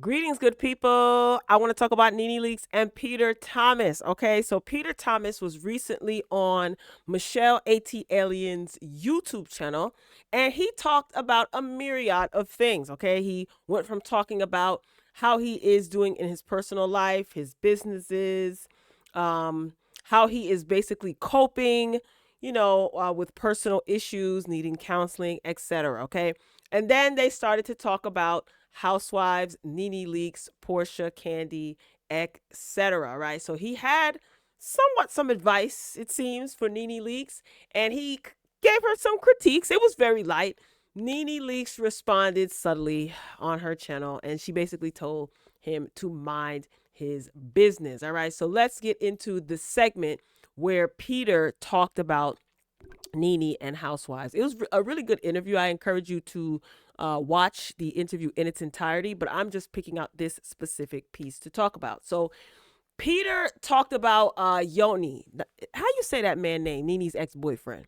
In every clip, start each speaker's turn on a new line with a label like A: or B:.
A: Greetings, good people. I want to talk about Nene Leakes and Peter Thomas. Okay, so Peter Thomas was recently on Michelle A.T. Alien's YouTube channel, and he talked about a myriad of things. Okay, he went from talking about how he is doing in his personal life, his businesses, how he is basically coping, with personal issues, needing counseling, etc. Okay, and then they started to talk about Housewives, Nene Leakes, Portia, Candy, etc. Right? So he had somewhat some advice, it seems, for Nene Leakes, and he gave her some critiques. It was very light. Nene Leakes responded subtly on her channel, and she basically told him to mind his business. All right, so let's get into the segment where Peter talked about Nene and Housewives. It was a really good interview. I encourage you to watch the interview in its entirety, but I'm just picking out this specific piece to talk about. So Peter talked about Yoni. How you say that man name? Nene's ex-boyfriend.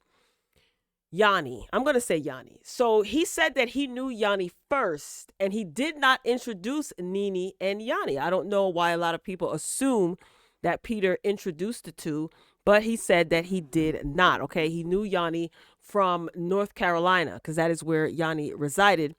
A: Yanni. I'm going to say Yanni. So he said that he knew Yanni first and he did not introduce Nene and Yanni. I don't know why a lot of people assume that Peter introduced the two, but he said that he did not. Okay. He knew Yanni from North Carolina because that is where Yanni resided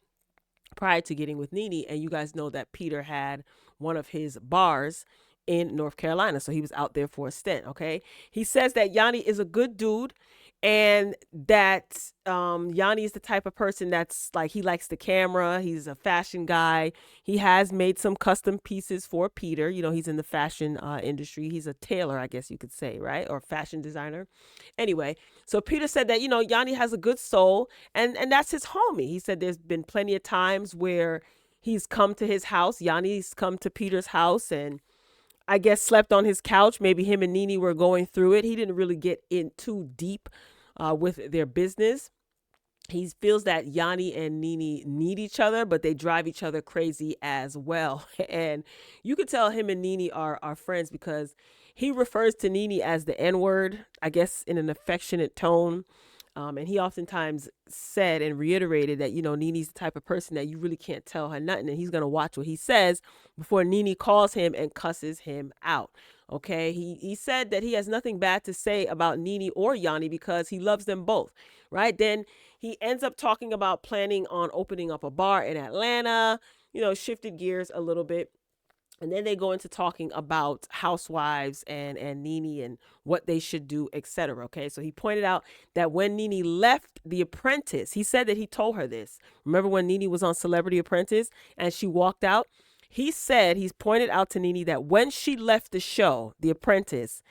A: prior to getting with Nene. And you guys know that Peter had one of his bars in North Carolina. So he was out there for a stint. Okay. He says that Yanni is a good dude and that Yanni is the type of person that's like, he likes the camera. He's a fashion guy. He has made some custom pieces for Peter. You know, he's in the fashion industry. He's a tailor, I guess you could say, right? Or fashion designer. Anyway, so Peter said that, Yanni has a good soul and that's his homie. He said there's been plenty of times where he's come to his house. Yanni's come to Peter's house and I guess slept on his couch. Maybe him and Nene were going through it. He didn't really get in too deep with their business. He feels that Yanni and Nene need each other, but they drive each other crazy as well. And you could tell him and Nene are friends because he refers to Nene as the N-word, I guess in an affectionate tone. And he oftentimes said and reiterated that, Nene's the type of person that you really can't tell her nothing. And he's going to watch what he says before Nene calls him and cusses him out. Okay. He said that he has nothing bad to say about Nene or Yanni because he loves them both. Right. Then he ends up talking about planning on opening up a bar in Atlanta, shifted gears a little bit. And then they go into talking about Housewives and Nene and what they should do, etc. Okay, so he pointed out that when Nene left The Apprentice, he said that he told her this. Remember when Nene was on Celebrity Apprentice and she walked out? He said, he's pointed out to Nene that when she left the show, The Apprentice,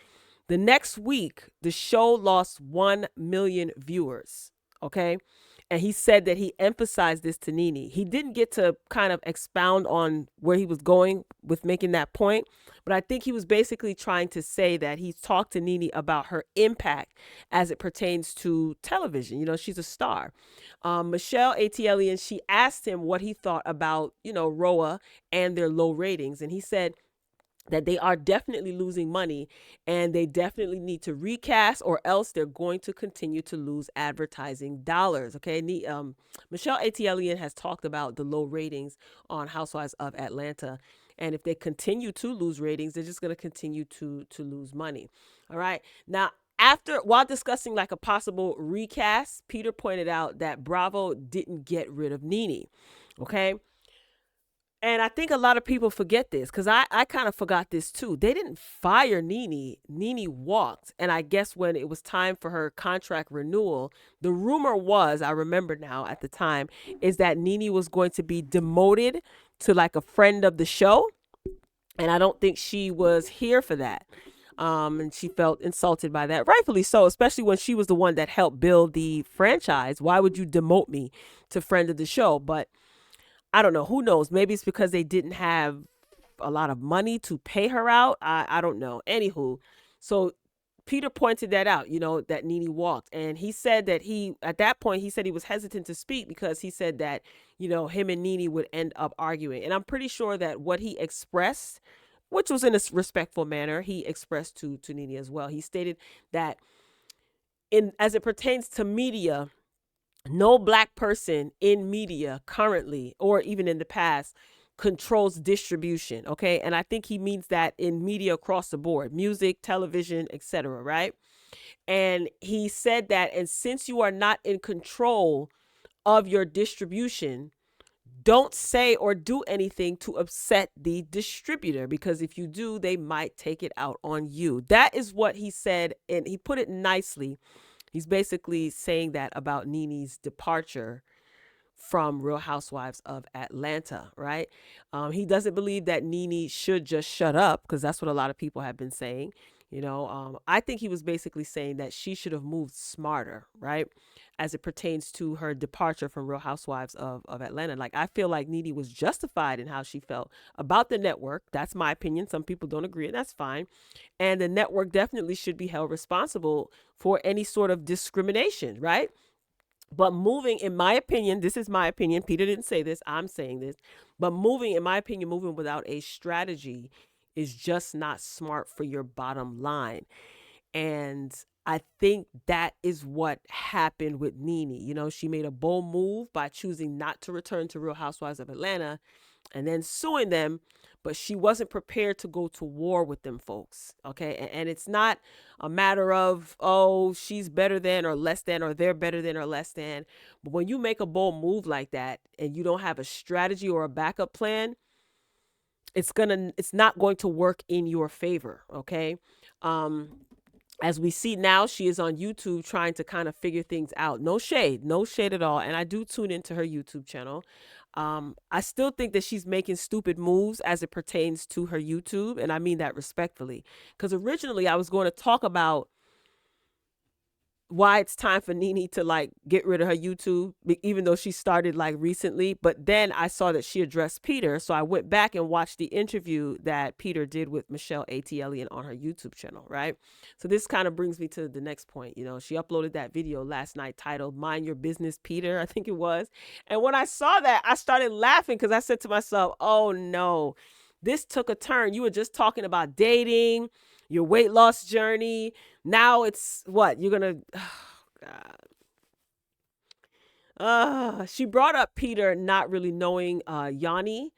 A: the next week, the show lost 1 million viewers. Okay. And he said that he emphasized this to Nene. He didn't get to kind of expound on where he was going with making that point, but I think he was basically trying to say that he talked to Nene about her impact as it pertains to television. She's a star. Michelle A.T. and she asked him what he thought about, RHOA and their low ratings. And he said that they are definitely losing money and they definitely need to recast or else they're going to continue to lose advertising dollars. Okay. Michelle A.T. has talked about the low ratings on Housewives of Atlanta. And if they continue to lose ratings, they're just going to continue to lose money. All right. Now, while discussing like a possible recast, Peter pointed out that Bravo didn't get rid of Nene. Okay. And I think a lot of people forget this because I kind of forgot this too. They didn't fire Nene. Nene walked. And I guess when it was time for her contract renewal, the rumor was, I remember now at the time, is that Nene was going to be demoted to like a friend of the show. And I don't think she was here for that. And she felt insulted by that, rightfully so, especially when she was the one that helped build the franchise. Why would you demote me to friend of the show? But I don't know. Who knows? Maybe it's because they didn't have a lot of money to pay her out. I don't know. Anywho, so Peter pointed that out, that Nene walked. And he said that at that point, he said he was hesitant to speak because he said that, him and Nene would end up arguing. And I'm pretty sure that what he expressed, which was in a respectful manner, he expressed to Nene as well. He stated that as it pertains to media, no Black person in media currently or even in the past controls distribution, okay? And I think he means that in media across the board, music, television, etc., right? And he said that, and since you are not in control of your distribution, don't say or do anything to upset the distributor, because if you do, they might take it out on you. That is what he said, and he put it nicely. He's basically saying that about Nene's departure from Real Housewives of Atlanta, right? He doesn't believe that Nene should just shut up, because that's what a lot of people have been saying. I think he was basically saying that she should have moved smarter, right? As it pertains to her departure from Real Housewives of Atlanta. Like, I feel like Nene was justified in how she felt about the network. That's my opinion. Some people don't agree, and that's fine. And the network definitely should be held responsible for any sort of discrimination, right? But moving, in my opinion, this is my opinion. Peter didn't say this. I'm saying this. But moving, in my opinion, moving without a strategy is just not smart for your bottom line. And I think that is what happened with Nene. She made a bold move by choosing not to return to Real Housewives of Atlanta and then suing them, but she wasn't prepared to go to war with them folks. Okay. And it's not a matter of, oh, she's better than or less than, or they're better than or less than. But when you make a bold move like that and you don't have a strategy or a backup plan, it's not going to work in your favor. Okay. As we see now, she is on YouTube trying to kind of figure things out. No shade at all. And I do tune into her YouTube channel. I still think that she's making stupid moves as it pertains to her YouTube. And I mean that respectfully, because originally I was going to talk about why it's time for Nene to like get rid of her YouTube, even though she started like recently. But then I saw that she addressed Peter. So I went back and watched the interview that Peter did with Michelle A.T. on her YouTube channel, right? So this kind of brings me to the next point. She uploaded that video last night titled "Mind Your Business, Peter," I think it was. And when I saw that, I started laughing because I said to myself, oh no, this took a turn. You were just talking about dating, your weight loss journey. Now it's what you're gonna. Oh God. She brought up Peter not really knowing Yanni,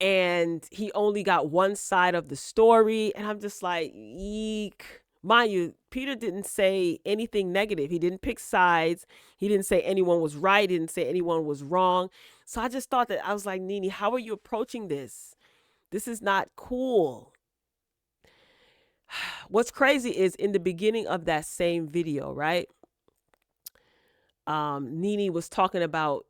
A: and he only got one side of the story, and I'm just like, eek. Mind you, Peter didn't say anything negative. He didn't pick sides. He didn't say anyone was right. He didn't say anyone was wrong. So I just thought that, I was like, Nene, how are you approaching this? This is not cool. What's crazy is in the beginning of that same video, right? Nene was talking about,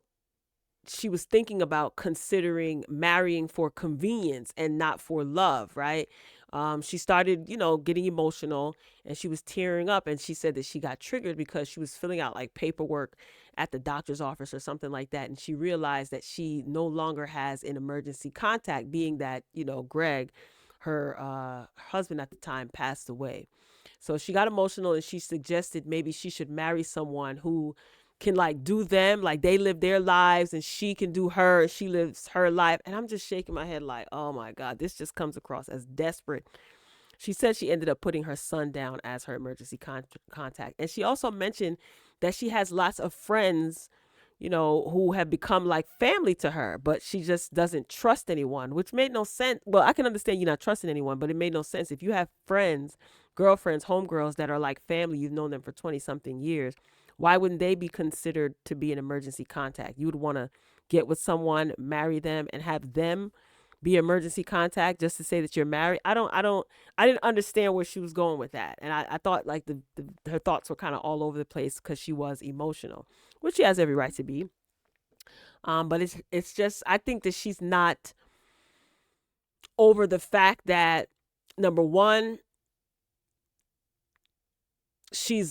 A: she was thinking about considering marrying for convenience and not for love, right? She started, getting emotional, and she was tearing up, and she said that she got triggered because she was filling out like paperwork at the doctor's office or something like that. And she realized that she no longer has an emergency contact, being that, Greg, her husband at the time, passed away. So she got emotional, and she suggested maybe she should marry someone who can like do them, like they live their lives and she can do her, and she lives her life. And I'm just shaking my head like, oh my God, this just comes across as desperate. She said she ended up putting her son down as her emergency contact. And she also mentioned that she has lots of friends, who have become like family to her, but she just doesn't trust anyone, which made no sense. Well, I can understand you not trusting anyone, but it made no sense. If you have friends, girlfriends, homegirls that are like family, you've known them for 20 something years, why wouldn't they be considered to be an emergency contact? You would want to get with someone, marry them, and have them be emergency contact just to say that you're married. I didn't understand where she was going with that. And I thought like her thoughts were kind of all over the place because she was emotional, which she has every right to be. But it's just, I think that she's not over the fact that, number one, she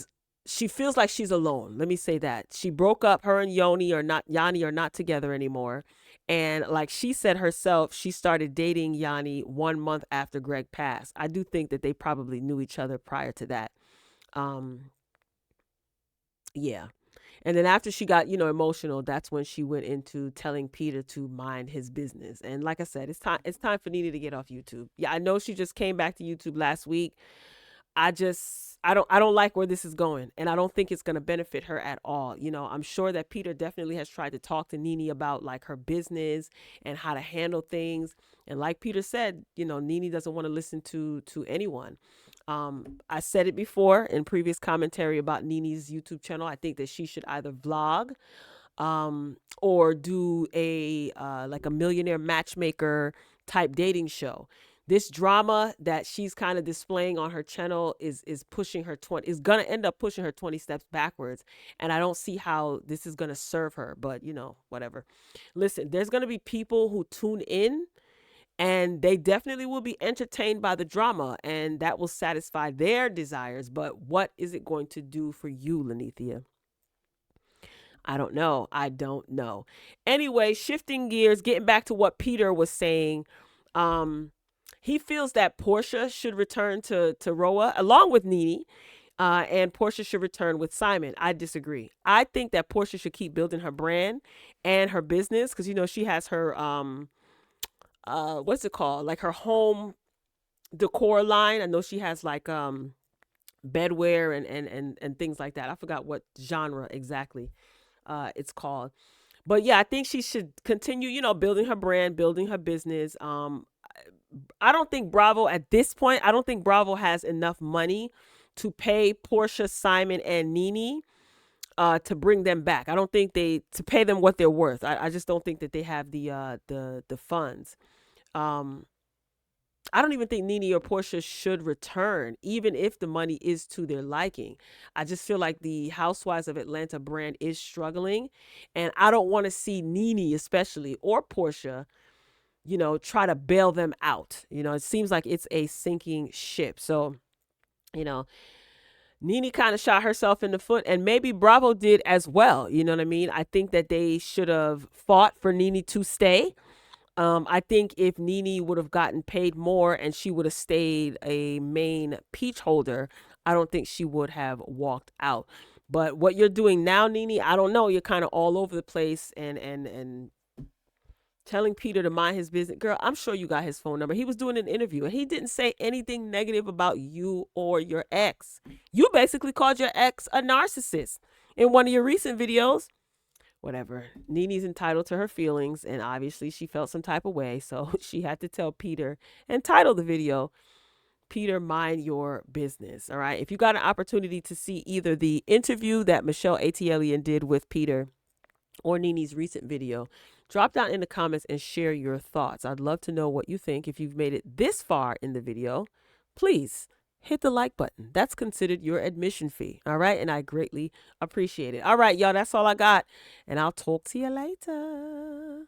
A: feels like she's alone. Let me say that. She broke up. Her and Yanni are not together anymore. And like she said herself, she started dating Yanni 1 month after Greg passed. I do think that they probably knew each other prior to that. Yeah. And then after she got, emotional, that's when she went into telling Peter to mind his business. And like I said, it's time for Nene to get off YouTube. Yeah, I know she just came back to YouTube last week. I don't like where this is going, and I don't think it's going to benefit her at all. I'm sure that Peter definitely has tried to talk to Nene about like her business and how to handle things. And like Peter said, Nene doesn't want to listen to anyone. I said it before in previous commentary about Nene's YouTube channel. I think that she should either vlog, or do a like a millionaire matchmaker type dating show. This drama that she's kind of displaying on her channel is pushing her 20 is gonna end up pushing her 20 steps backwards, and I don't see how this is gonna serve her. But whatever. Listen, there's gonna be people who tune in, and they definitely will be entertained by the drama, and that will satisfy their desires. But what is it going to do for you, Lenithia? I don't know. I don't know. Anyway, shifting gears, getting back to what Peter was saying. Um, he feels that Portia should return to RHOA along with Nene, and Portia should return with Simon. I disagree. I think that Portia should keep building her brand and her business, because she has her what's it called? Like her home decor line. I know she has like bedwear and things like that. I forgot what genre exactly it's called. But yeah, I think she should continue, building her brand, building her business. I don't think Bravo at this point, I don't think Bravo has enough money to pay Portia, Simon, and Nene to bring them back. I don't think to pay them what they're worth. I just don't think that they have the funds. Um, I don't even think Nene or Portia should return, even if the money is to their liking. I just feel like the Housewives of Atlanta brand is struggling, and I don't want to see Nene, especially, or Portia, try to bail them out. It seems like it's a sinking ship. So, you know, Nene kind of shot herself in the foot, and maybe Bravo did as well. You know what I mean? I think that they should have fought for Nene to stay. I think if Nene would have gotten paid more and she would have stayed a main peach holder, I don't think she would have walked out. But what you're doing now, Nene, I don't know. You're kind of all over the place, and telling Peter to mind his business. Girl, I'm sure you got his phone number. He was doing an interview and he didn't say anything negative about you or your ex. You basically called your ex a narcissist in one of your recent videos. Whatever. Nene's entitled to her feelings, and obviously she felt some type of way, so she had to tell Peter and title the video, Peter, mind your business. All right. If you got an opportunity to see either the interview that Michelle ATLian did with Peter or Nene's recent video, drop down in the comments and share your thoughts. I'd love to know what you think. If you've made it this far in the video, please hit the like button. That's considered your admission fee. All right. And I greatly appreciate it. All right, y'all. That's all I got. And I'll talk to you later.